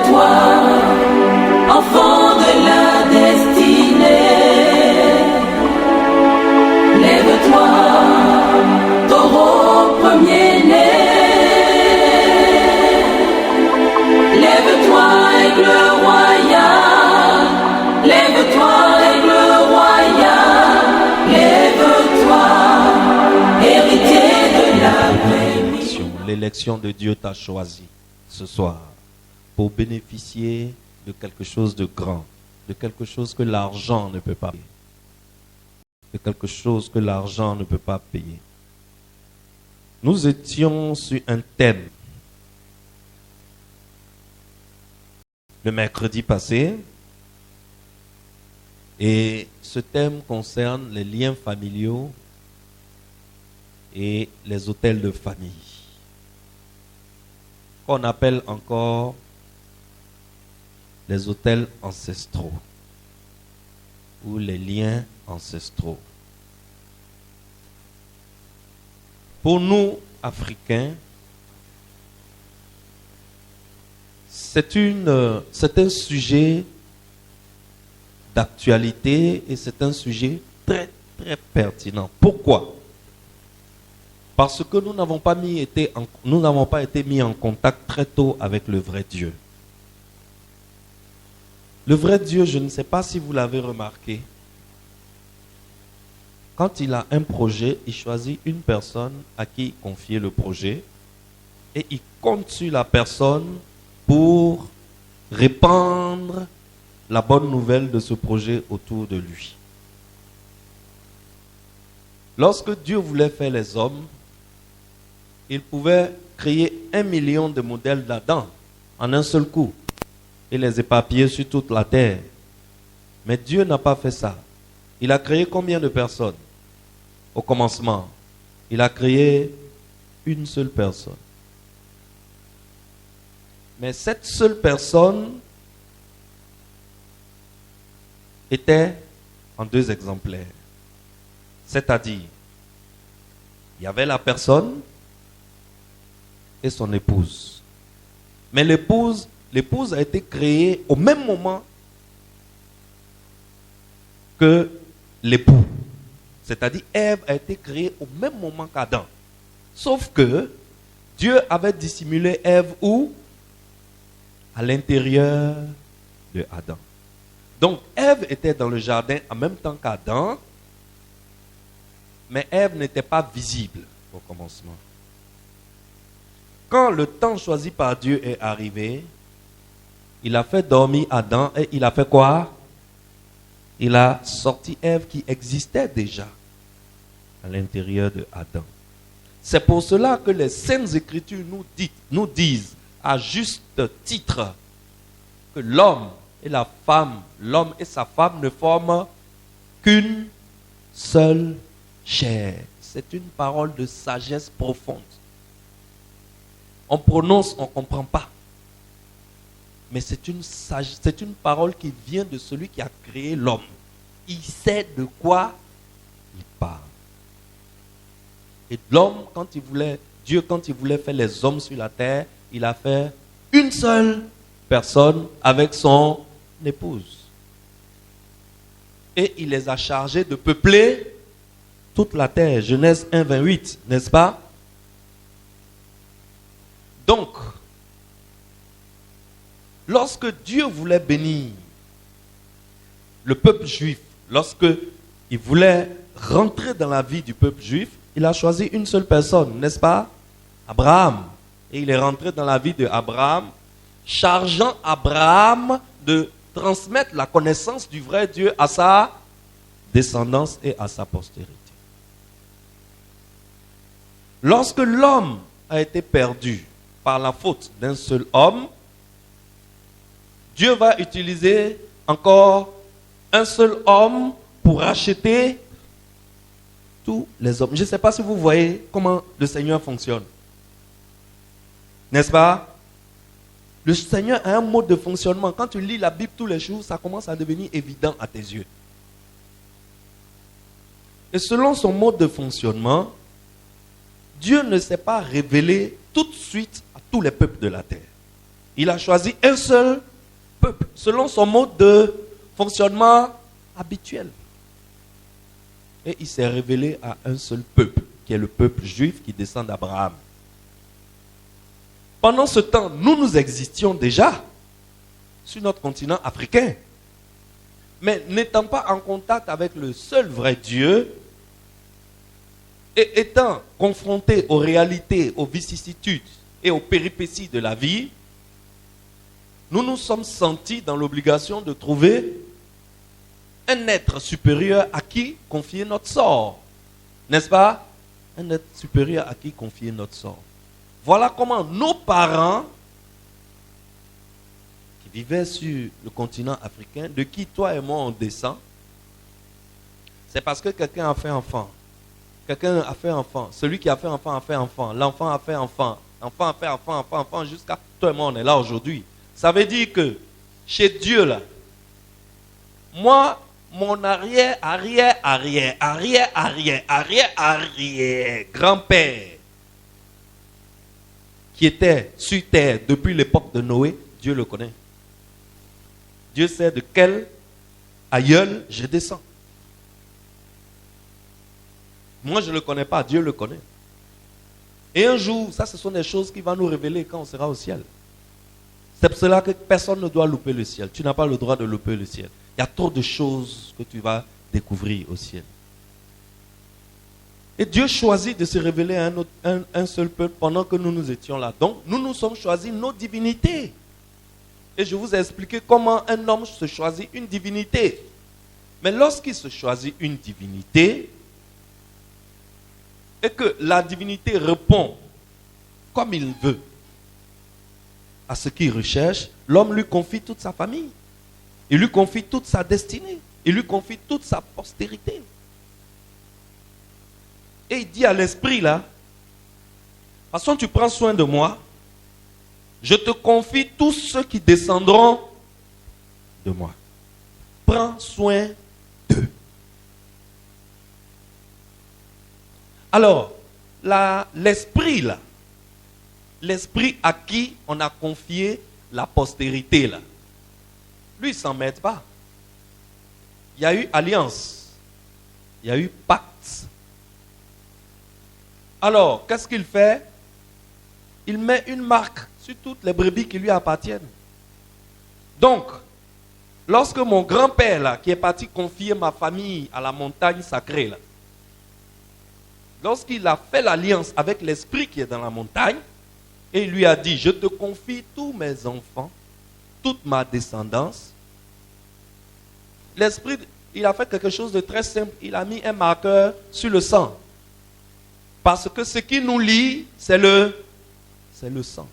Lève-toi, enfant de la destinée. Lève-toi, taureau premier-né. Lève-toi, aigle royal. Lève-toi, aigle royal. Lève-toi, héritier de la rémission. L'élection de Dieu t'a choisi ce soir pour bénéficier de quelque chose de grand, de quelque chose que l'argent ne peut pas payer, de quelque chose que l'argent ne peut pas payer. Nous étions sur un thème le mercredi passé et ce thème concerne les liens familiaux et les hôtels de famille, qu'on appelle encore les hôtels ancestraux ou les liens ancestraux. Pour nous, Africains, c'est un sujet d'actualité et c'est un sujet très, très pertinent. Pourquoi? Parce que nous n'avons pas été mis en contact très tôt avec le vrai Dieu. Le vrai Dieu, je ne sais pas si vous l'avez remarqué, quand il a un projet, il choisit une personne à qui confier le projet et il compte sur la personne pour répandre la bonne nouvelle de ce projet autour de lui. Lorsque Dieu voulait faire les hommes, il pouvait créer 1 million de modèles d'Adam en un seul coup et les éparpiller sur toute la terre. Mais Dieu n'a pas fait ça. Il a créé combien de personnes? Au commencement, il a créé une seule personne. Mais cette seule personne était en 2 exemplaires. C'est-à-dire, il y avait la personne et son épouse. Mais l'épouse a été créée au même moment que l'époux. C'est-à-dire, Ève a été créée au même moment qu'Adam. Sauf que Dieu avait dissimulé Ève où? À l'intérieur de Adam. Donc, Ève était dans le jardin en même temps qu'Adam, mais Ève n'était pas visible au commencement. Quand le temps choisi par Dieu est arrivé, il a fait dormir Adam et il a fait quoi? Il a sorti Ève qui existait déjà à l'intérieur de Adam. C'est pour cela que les Saintes Écritures nous disent à juste titre que l'homme et la femme, l'homme et sa femme ne forment qu'une seule chair. C'est une parole de sagesse profonde. On prononce, on ne comprend pas. Mais c'est une parole qui vient de celui qui a créé l'homme. Il sait de quoi il parle. Et l'homme, Dieu, quand il voulait faire les hommes sur la terre, il a fait une seule personne avec son épouse. Et il les a chargés de peupler toute la terre. Genèse 1, 28, n'est-ce pas? Donc, lorsque Dieu voulait bénir le peuple juif, lorsque il voulait rentrer dans la vie du peuple juif, il a choisi une seule personne, n'est-ce pas? Abraham. Et il est rentré dans la vie d'Abraham, chargeant Abraham de transmettre la connaissance du vrai Dieu à sa descendance et à sa postérité. Lorsque l'homme a été perdu par la faute d'un seul homme, Dieu va utiliser encore un seul homme pour racheter tous les hommes. Je ne sais pas si vous voyez comment le Seigneur fonctionne. N'est-ce pas? Le Seigneur a un mode de fonctionnement. Quand tu lis la Bible tous les jours, ça commence à devenir évident à tes yeux. Et selon son mode de fonctionnement, Dieu ne s'est pas révélé tout de suite à tous les peuples de la terre. Il a choisi un seul peuple, selon son mode de fonctionnement habituel. Et il s'est révélé à un seul peuple, qui est le peuple juif qui descend d'Abraham. Pendant ce temps, nous existions déjà sur notre continent africain. Mais n'étant pas en contact avec le seul vrai Dieu, et étant confrontés aux réalités, aux vicissitudes et aux péripéties de la vie, nous nous sommes sentis dans l'obligation de trouver un être supérieur à qui confier notre sort. N'est-ce pas? Un être supérieur à qui confier notre sort. Voilà comment nos parents, qui vivaient sur le continent africain, de qui toi et moi on descend, c'est parce que quelqu'un a fait enfant. Quelqu'un a fait enfant. Celui qui a fait enfant a fait enfant. L'enfant a fait enfant. L'enfant a fait enfant, jusqu'à toi et moi on est là aujourd'hui. Ça veut dire que chez Dieu là, moi, mon arrière grand-père qui était sur terre depuis l'époque de Noé, Dieu le connaît. Dieu sait de quel aïeul je descends. Moi, je ne le connais pas, Dieu le connaît. Et un jour, ça, ce sont des choses qui vont nous révéler quand on sera au ciel. C'est pour cela que personne ne doit louper le ciel. Tu n'as pas le droit de louper le ciel. Il y a trop de choses que tu vas découvrir au ciel. Et Dieu choisit de se révéler à un seul peuple pendant que nous étions là. Donc, nous nous sommes choisis nos divinités. Et je vous ai expliqué comment un homme se choisit une divinité. Mais lorsqu'il se choisit une divinité, et que la divinité répond comme il veut à ce qu'il recherche, l'homme lui confie toute sa famille. Il lui confie toute sa destinée. Il lui confie toute sa postérité. Et il dit à l'esprit là, de toute façon tu prends soin de moi, je te confie tous ceux qui descendront de moi. Prends soin d'eux. Alors, l'esprit là, l'esprit à qui on a confié la postérité là, lui il ne s'en met pas. Il y a eu alliance, il y a eu pacte. Alors, qu'est-ce qu'il fait? Il met une marque sur toutes les brebis qui lui appartiennent. Donc, lorsque mon grand-père là, qui est parti confier ma famille à la montagne sacrée là, lorsqu'il a fait l'alliance avec l'esprit qui est dans la montagne, et il lui a dit, je te confie tous mes enfants, toute ma descendance, l'esprit, il a fait quelque chose de très simple, il a mis un marqueur sur le sang. Parce que ce qui nous lie, c'est le sang.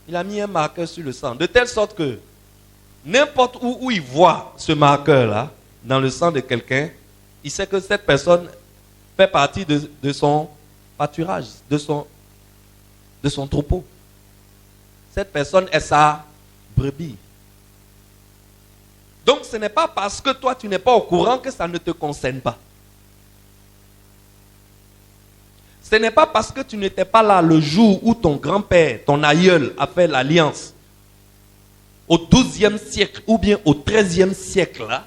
Il a mis un marqueur sur le sang, de telle sorte que n'importe où il voit ce marqueur-là, dans le sang de quelqu'un, il sait que cette personne fait partie de son pâturage, de son troupeau. Cette personne est sa brebis. Donc ce n'est pas parce que toi tu n'es pas au courant que ça ne te concerne pas. Ce n'est pas parce que tu n'étais pas là le jour où ton grand-père, ton aïeul a fait l'alliance au XIIe siècle ou bien au XIIIe siècle là,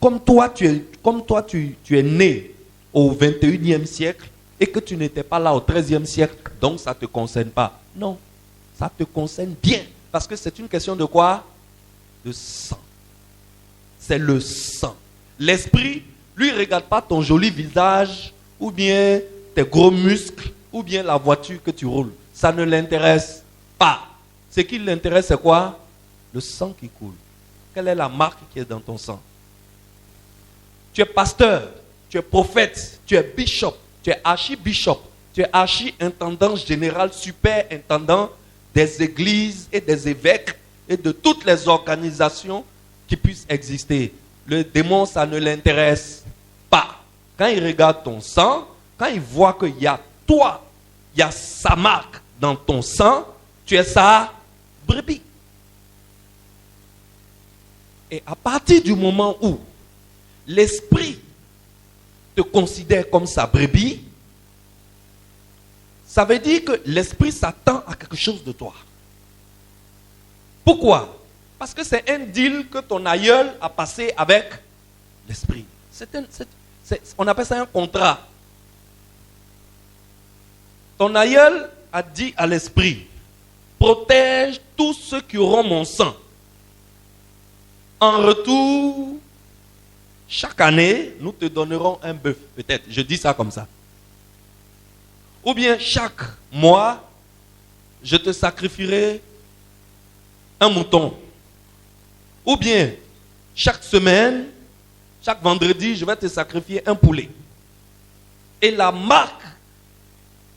comme toi tu es né au XXIe siècle et que tu n'étais pas là au XIIIe siècle, donc ça ne te concerne pas. Non, ça te concerne bien parce que c'est une question de quoi? De sang. C'est le sang. L'esprit, lui, ne regarde pas ton joli visage ou bien tes gros muscles ou bien la voiture que tu roules. Ça ne l'intéresse pas. Ce qui l'intéresse, c'est quoi? Le sang qui coule. Quelle est la marque qui est dans ton sang? Tu es pasteur, tu es prophète, tu es bishop, tu es archibishop, tu es archi-intendant général, super-intendant des églises et des évêques et de toutes les organisations qui puissent exister. Le démon, ça ne l'intéresse pas. Quand il regarde ton sang, quand il voit qu'il y a toi, il y a sa marque dans ton sang, tu es sa brebis. Et à partir du moment où l'esprit te considère comme sa brebis, Ça veut dire que l'esprit s'attend à quelque chose de toi. Pourquoi? Parce que c'est un deal que ton aïeul a passé avec l'esprit. On appelle ça un contrat. Ton aïeul a dit à l'esprit, protège tous ceux qui auront mon sang. En retour, chaque année, nous te donnerons un bœuf, peut-être. Je dis ça comme ça. Ou bien chaque mois, je te sacrifierai un mouton. Ou bien chaque semaine, chaque vendredi, je vais te sacrifier un poulet. Et la marque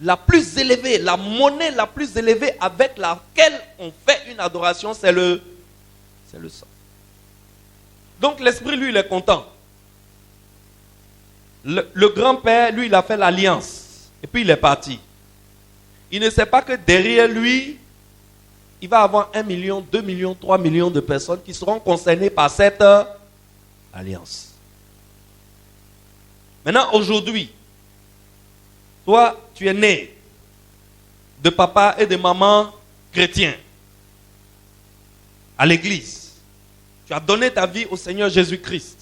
la plus élevée, la monnaie la plus élevée avec laquelle on fait une adoration, c'est le sang. Donc l'esprit, lui, il est content. Le grand-père, lui, il a fait l'alliance. Et puis il est parti. Il ne sait pas que derrière lui, il va avoir 1 million, 2 millions, 3 millions de personnes qui seront concernées par cette alliance. Maintenant, aujourd'hui, toi, tu es né de papa et de maman chrétiens à l'église. Tu as donné ta vie au Seigneur Jésus-Christ.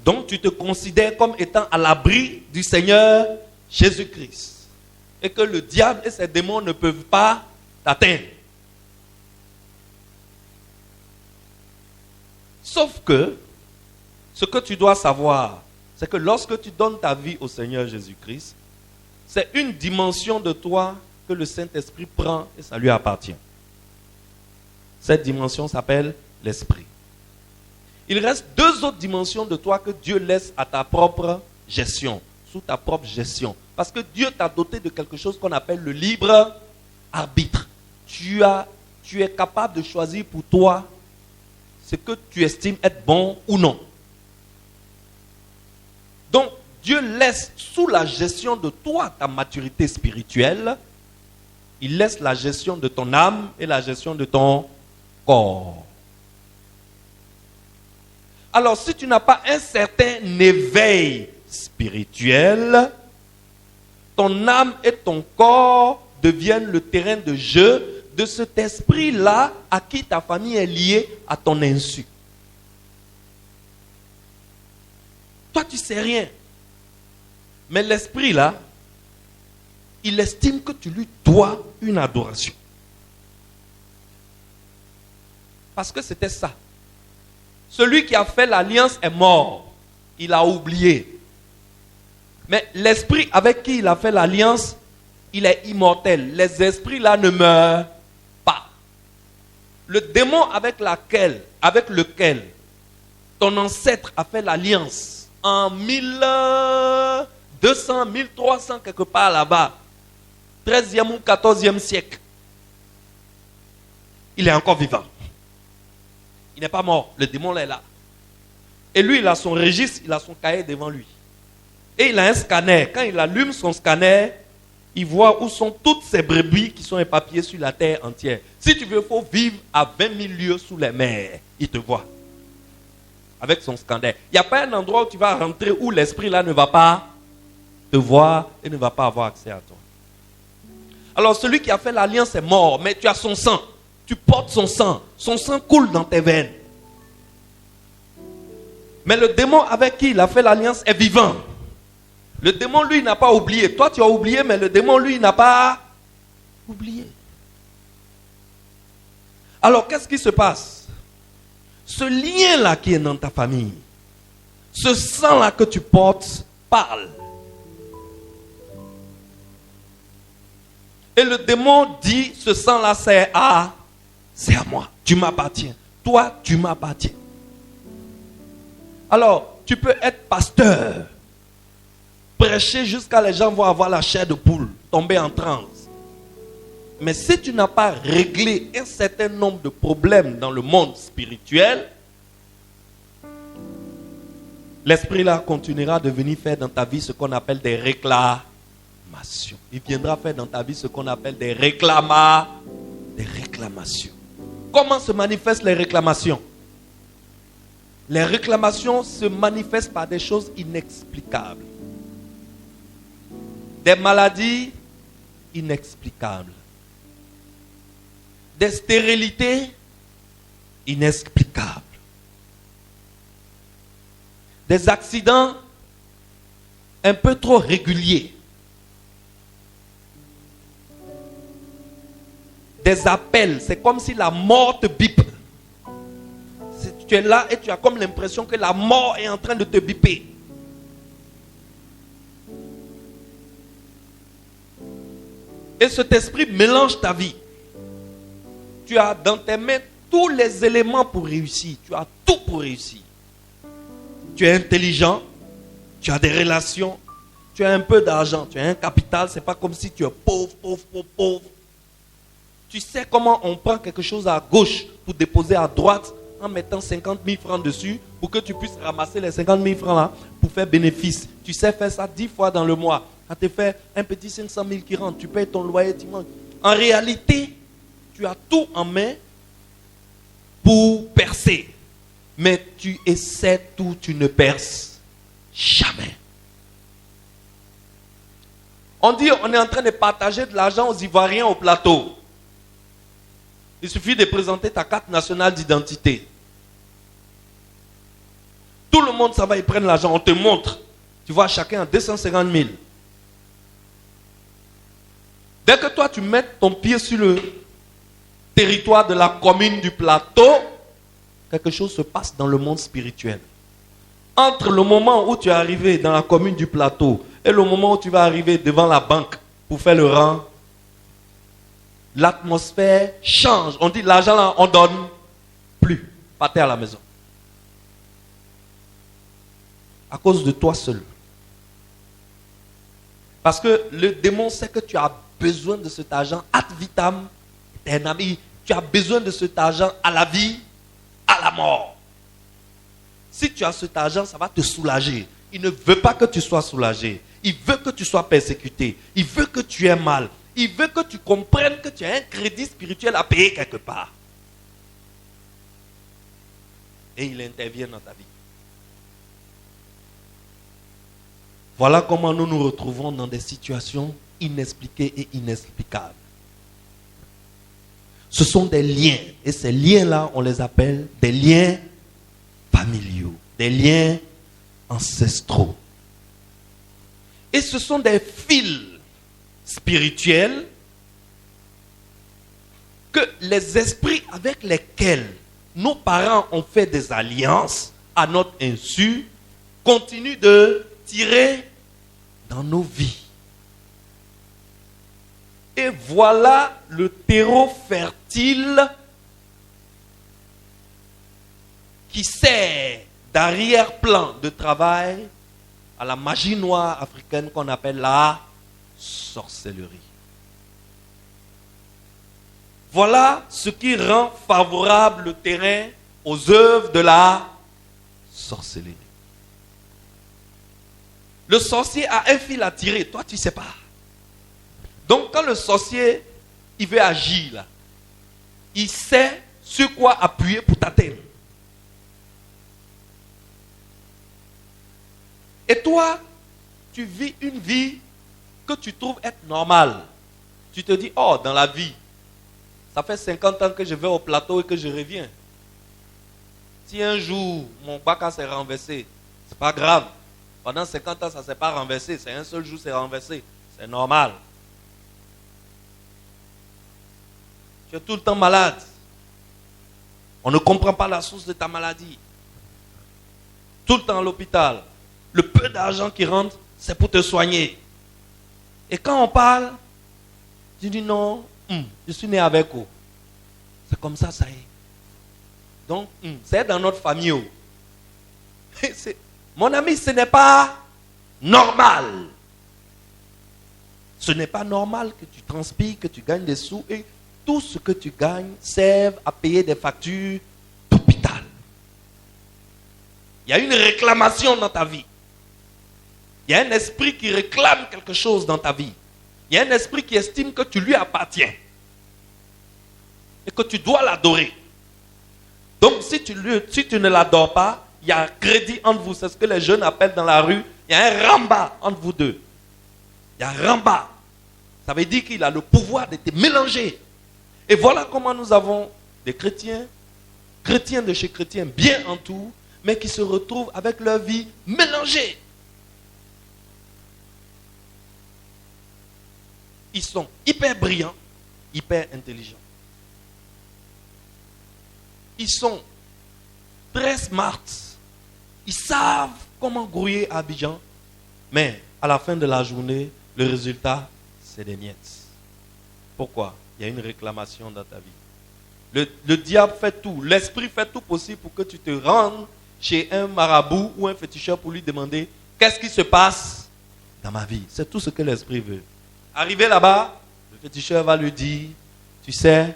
Donc, tu te considères comme étant à l'abri du Seigneur Jésus-Christ. Et que le diable et ses démons ne peuvent pas t'atteindre. Sauf que, ce que tu dois savoir, c'est que lorsque tu donnes ta vie au Seigneur Jésus-Christ, c'est une dimension de toi que le Saint-Esprit prend et ça lui appartient. Cette dimension s'appelle l'Esprit. Il reste 2 autres dimensions de toi que Dieu laisse à ta propre gestion, sous ta propre gestion. Parce que Dieu t'a doté de quelque chose qu'on appelle le libre arbitre. Tu es capable de choisir pour toi ce que tu estimes être bon ou non. Donc, Dieu laisse sous la gestion de toi ta maturité spirituelle. Il laisse la gestion de ton âme et la gestion de ton corps. Alors, si tu n'as pas un certain éveil spirituel, ton âme et ton corps deviennent le terrain de jeu de cet esprit-là à qui ta famille est liée à ton insu. Toi, tu ne sais rien. Mais l'esprit-là, il estime que tu lui dois une adoration. Parce que c'était ça. Celui qui a fait l'alliance est mort. Il a oublié. Mais l'esprit avec qui il a fait l'alliance, il est immortel. Les esprits là ne meurent pas. Le démon avec lequel ton ancêtre a fait l'alliance en 1200, 1300 quelque part là-bas, 13e ou 14e siècle, il est encore vivant. Il n'est pas mort. Le démon là est là. Et lui, il a son registre, il a son cahier devant lui. Et il a un scanner. Quand il allume son scanner, il voit où sont toutes ces brebis qui sont éparpillées sur la terre entière. Si tu veux, il faut vivre à 20 000 lieues sous les mers. Il te voit. Avec son scanner. Il n'y a pas un endroit où tu vas rentrer où l'esprit là ne va pas te voir et ne va pas avoir accès à toi. Alors celui qui a fait l'alliance est mort, mais tu as son sang. Tu portes son sang. Son sang coule dans tes veines. Mais le démon avec qui il a fait l'alliance est vivant. Le démon, lui, n'a pas oublié. Toi, tu as oublié, mais le démon, lui, n'a pas oublié. Alors, qu'est-ce qui se passe? Ce lien-là qui est dans ta famille, ce sang-là que tu portes, parle. Et le démon dit, ce sang-là, c'est à moi. Tu m'appartiens. Toi, tu m'appartiens. Alors, tu peux être pasteur, prêcher jusqu'à les gens vont avoir la chair de poule, tomber en transe. Mais si tu n'as pas réglé un certain nombre de problèmes dans le monde spirituel, l'esprit là continuera de venir faire dans ta vie ce qu'on appelle des réclamations. Il viendra faire dans ta vie ce qu'on appelle des réclamations. Comment se manifestent les réclamations? Les réclamations se manifestent par des choses inexplicables. des maladies inexplicables, des stérilités inexplicables, des accidents un peu trop réguliers, des appels, c'est comme si la mort te bipe. Tu es là et tu as comme l'impression que la mort est en train de te biper. Et cet esprit mélange ta vie. Tu as dans tes mains tous les éléments pour réussir. Tu as tout pour réussir. Tu es intelligent, tu as des relations, tu as un peu d'argent, tu as un capital. C'est pas comme si tu es pauvre. Tu sais comment on prend quelque chose à gauche pour déposer à droite en mettant 50 000 francs dessus pour que tu puisses ramasser les 50 000 francs là pour faire bénéfice. Tu sais faire ça 10 fois dans le mois. Ça te fait un petit 500 000 qui rentre. Tu payes ton loyer, tu manges. En réalité, tu as tout en main pour percer. Mais tu essaies tout, tu ne perces jamais. On dit on est en train de partager de l'argent aux Ivoiriens au plateau. Il suffit de présenter ta carte nationale d'identité. Tout le monde, ça va, ils prennent l'argent, on te montre. Tu vois, chacun a 250 000. Dès que toi, tu mets ton pied sur le territoire de la commune du plateau, quelque chose se passe dans le monde spirituel. Entre le moment où tu es arrivé dans la commune du plateau et le moment où tu vas arriver devant la banque pour faire le rang, l'atmosphère change. On dit l'argent là, on donne plus. Partez à la maison. À cause de toi seul. Parce que le démon sait que tu as besoin de cet argent ad vitam aeternam. Tu as besoin de cet argent à la vie, à la mort. Si tu as cet argent, ça va te soulager. Il ne veut pas que tu sois soulagé. Il veut que tu sois persécuté. Il veut que tu aies mal. Il veut que tu comprennes que tu as un crédit spirituel à payer quelque part. Et il intervient dans ta vie. Voilà comment nous nous retrouvons dans des situations inexpliquées et inexplicables. Ce sont des liens. Et ces liens-là, on les appelle des liens familiaux, des liens ancestraux. Et ce sont des fils spirituels que les esprits avec lesquels nos parents ont fait des alliances à notre insu continuent de tirer dans nos vies. Et voilà le terreau fertile qui sert d'arrière-plan de travail à la magie noire africaine qu'on appelle la sorcellerie. Voilà ce qui rend favorable le terrain aux œuvres de la sorcellerie. Le sorcier a un fil à tirer, toi tu ne sais pas. Donc quand le sorcier, il veut agir là, il sait sur quoi appuyer pour t'atteindre. Et toi, tu vis une vie que tu trouves être normale. Tu te dis, oh, dans la vie, ça fait 50 ans que je vais au plateau et que je reviens. Si un jour, mon bac s'est renversé, c'est pas grave. Pendant 50 ans, ça ne s'est pas renversé. C'est un seul jour, c'est renversé. C'est normal. Tu es tout le temps malade. On ne comprend pas la source de ta maladie. Tout le temps à l'hôpital. Le peu d'argent qui rentre, c'est pour te soigner. Et quand on parle, tu dis non, je suis né avec eux. C'est comme ça, ça y est. Donc, c'est dans notre famille. Mon ami, ce n'est pas normal. Ce n'est pas normal que tu transpires, que tu gagnes des sous et tout ce que tu gagnes serve à payer des factures d'hôpital. Il y a une réclamation dans ta vie. Il y a un esprit qui réclame quelque chose dans ta vie. Il y a un esprit qui estime que tu lui appartiens. Et que tu dois l'adorer. Donc si tu ne l'adores pas, il y a un crédit entre vous. C'est ce que les jeunes appellent dans la rue. Il y a un ramba entre vous deux. Il y a Ramba. Ça veut dire qu'il a le pouvoir de te mélanger. Et voilà comment nous avons des chrétiens de chez chrétiens bien en tout, mais qui se retrouvent avec leur vie mélangée. Ils sont hyper brillants, hyper intelligents. Ils sont très smart. Ils savent comment grouiller à Abidjan, mais à la fin de la journée, le résultat, c'est des miettes. Pourquoi? Il y a une réclamation dans ta vie. Le diable fait tout, l'esprit fait tout possible pour que tu te rendes chez un marabout ou un féticheur pour lui demander qu'est-ce qui se passe dans ma vie. C'est tout ce que l'esprit veut. Arrivé là-bas, le féticheur va lui dire, tu sais,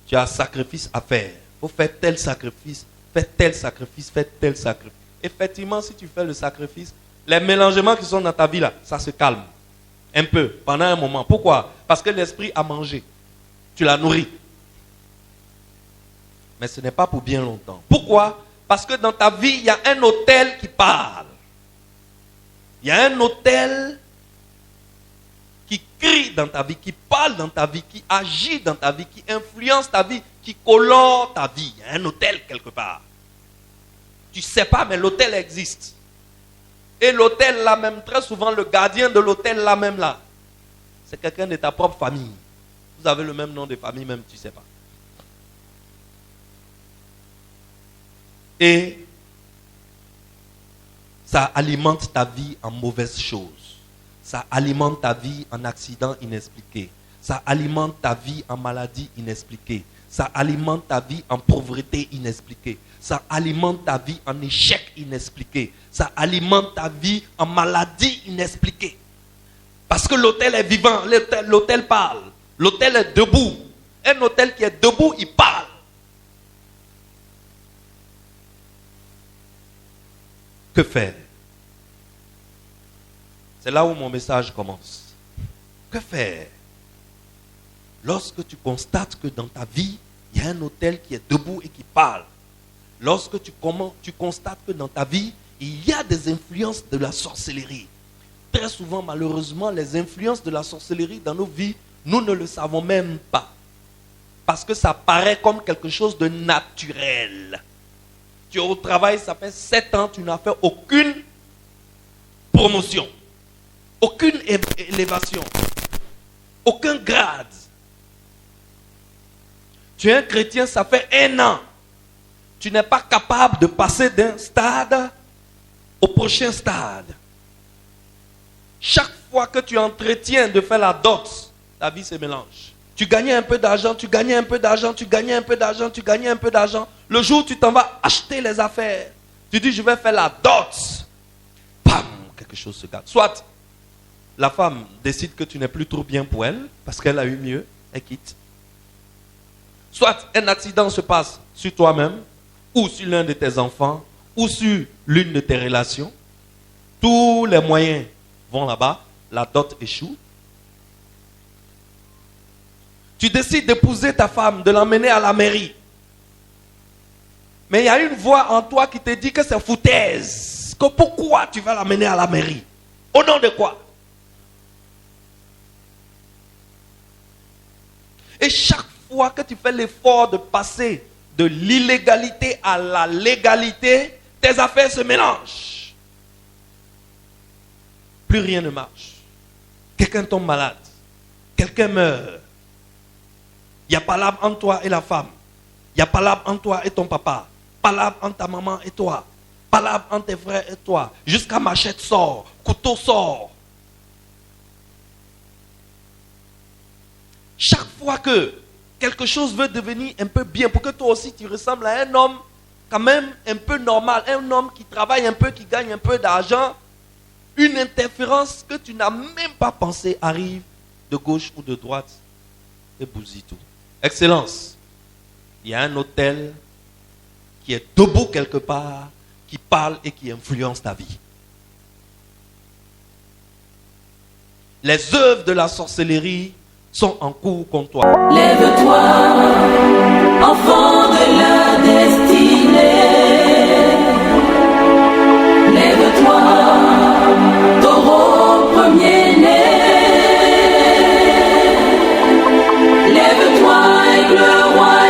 tu as un sacrifice à faire. Il faut faire tel sacrifice, faire tel sacrifice, faire tel sacrifice. Effectivement, si tu fais le sacrifice, les mélangements qui sont dans ta vie là, ça se calme. Un peu, pendant un moment. Pourquoi? Parce que l'esprit a mangé. Tu l'as nourri. Mais ce n'est pas pour bien longtemps. Pourquoi? Parce que dans ta vie, il y a un autel qui parle. Il y a un autel qui crie dans ta vie, qui parle dans ta vie, qui agit dans ta vie, qui influence ta vie, qui colore ta vie. Il y a un autel quelque part. Tu ne sais pas, mais l'autel existe. Et l'autel là même, très souvent, le gardien de l'autel là même là, c'est quelqu'un de ta propre famille. Vous avez le même nom de famille, même tu ne sais pas. Et ça alimente ta vie en mauvaises choses. Ça alimente ta vie en accidents inexpliqués. Ça alimente ta vie en maladies inexpliquées. Ça alimente ta vie en pauvreté inexpliquée. Ça alimente ta vie en échec inexpliqué. Ça alimente ta vie en maladie inexpliquée. Parce que l'autel est vivant, l'autel parle. L'autel est debout. Un autel qui est debout, il parle. Que faire? C'est là où mon message commence. Que faire? Lorsque tu constates que dans ta vie, il y a un autel qui est debout et qui parle. Lorsque tu constates que dans ta vie, il y a des influences de la sorcellerie. Très souvent, malheureusement, les influences de la sorcellerie dans nos vies, nous ne le savons même pas. Parce que ça paraît comme quelque chose de naturel. Tu es au travail, ça fait 7 ans, tu n'as fait aucune promotion, aucune élévation, aucun grade. Tu es un chrétien, ça fait 1 an. Tu n'es pas capable de passer d'un stade au prochain stade. Chaque fois que tu entretiens de faire la dot, ta vie se mélange. Tu gagnais un peu d'argent, tu gagnais un peu d'argent, tu gagnais un peu d'argent, tu gagnais un peu d'argent. Le jour où tu t'en vas acheter les affaires, tu dis je vais faire la dot. Pam, quelque chose se casse. Soit la femme décide que tu n'es plus trop bien pour elle, parce qu'elle a eu mieux, elle quitte. Soit un accident se passe sur toi-même, ou sur l'un de tes enfants, ou sur l'une de tes relations. Tous les moyens vont là-bas, la dot échoue. Tu décides d'épouser ta femme, de l'emmener à la mairie. Mais il y a une voix en toi qui te dit que c'est foutaise. Que pourquoi tu vas l'amener à la mairie? Au nom de quoi? Et chaque fois que tu fais l'effort de passer de l'illégalité à la légalité, tes affaires se mélangent. Plus rien ne marche. Quelqu'un tombe malade. Quelqu'un meurt. Il y a palabre entre toi et la femme. Il y a palabre entre toi et ton papa. Palabre entre ta maman et toi. Palabre entre tes frères et toi. Jusqu'à machette sort. Couteau sort. Chaque fois que quelque chose veut devenir un peu bien, pour que toi aussi tu ressembles à un homme quand même un peu normal, un homme qui travaille un peu, qui gagne un peu d'argent, une interférence que tu n'as même pas pensé arrive de gauche ou de droite et bousille tout. Excellence, il y a un autel qui est debout quelque part, qui parle et qui influence ta vie. Les œuvres de la sorcellerie sont en cours contre toi. Lève-toi, enfant de la destinée. Lève-toi, taureau premier-né. Lève-toi, aigle roi